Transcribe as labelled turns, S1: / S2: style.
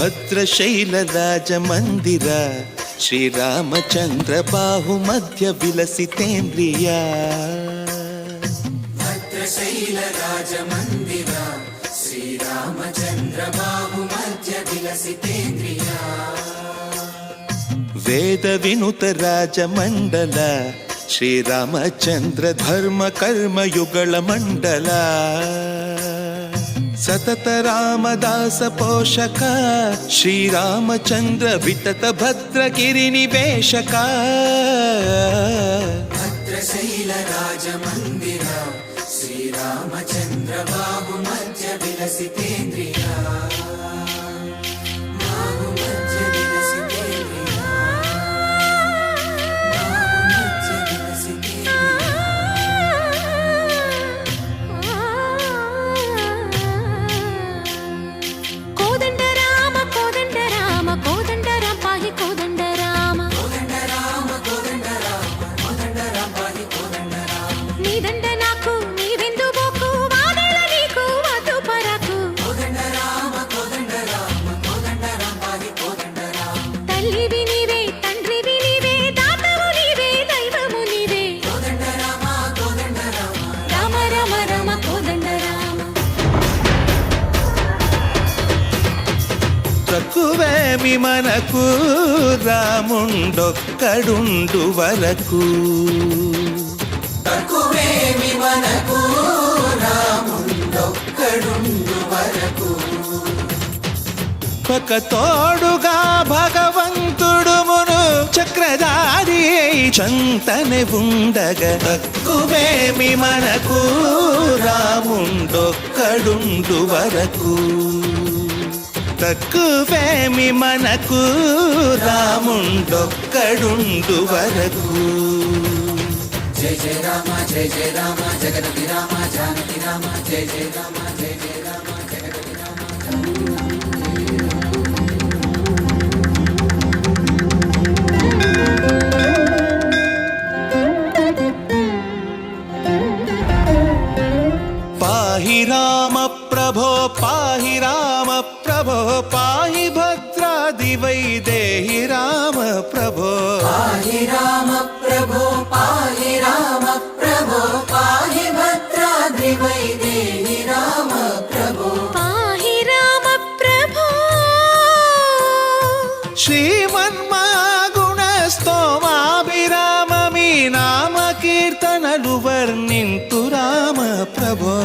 S1: ಭದ್ರಶೈಲ ರಾಜ ಮಂದಿರ ಶ್ರೀರಾಮಚಂದ್ರ ಬಾಹು ಮಧ್ಯ ವಿಲಸಿತೇಂದ್ರಿಯ.
S2: ಭದ್ರಶೈಲ ರಾಜ ಮಂದಿರ ಶ್ರೀರಾಮಚಂದ್ರ ಬಾಹು ಮಧ್ಯ ವಿಲಸಿತೇಂದ್ರಿಯ.
S1: ವೇದ ವಿನುತ ರಾಜ ಮಂಡಲ ಶ್ರೀರಾಮಚಂದ್ರ ಧರ್ಮ ಕರ್ಮಯುಗಳ ಮಂಡಲ. ಸತತ ರಾಮದಾಸ ಪೋಷಕ ಶ್ರೀರಾಮಚಂದ್ರ ವಿತತ ಭದ್ರಗಿರಿ ನಿವೇಶಕ.
S2: ಭದ್ರಶೈಲ ರಾಜ ಮಂದಿರ ಶ್ರೀರಾಮಚಂದ್ರ ಬಾಹು ಮಧ್ಯ ವಿಲಸಿತೇಂದ್ರಿಯ.
S1: తక్కువేమి మనకు రాముండొక్కడుండు వరకు.
S2: తక్కువేమి మనకు రాముండొక్కడుండు వరకు.
S1: ఒక తోడుగా భగవంతుడు మును చక్రధారి చంతనే ఉండగా. తక్కువేమి మనకు రాముండొక్కడుండు వరకు. తక్కువేమి మనకు రాముండొక్కడుండు వరకు.
S2: జయ జయ రామ జయ జయ రామ జగదపి రామ జానకి రామ జయ జయ రామ జయ జయ రామ జగదపి రామ.
S1: పాహి రామ ప్రభో పాహి రామ ప్రభో పాహి భద్రాది వైదేహి రామ ప్రభో.
S2: పాహి రామ ప్రభో పాహి రామ ప్రభో పాహి భద్రాద్రి వైదేహి రామ ప్రభో.
S3: పాహి రామ ప్రభో.
S1: శ్రీమన్మగుణ స్తోమాభిరామ మీ నామ కీర్తనలు వర్ణింతు రామ ప్రభో.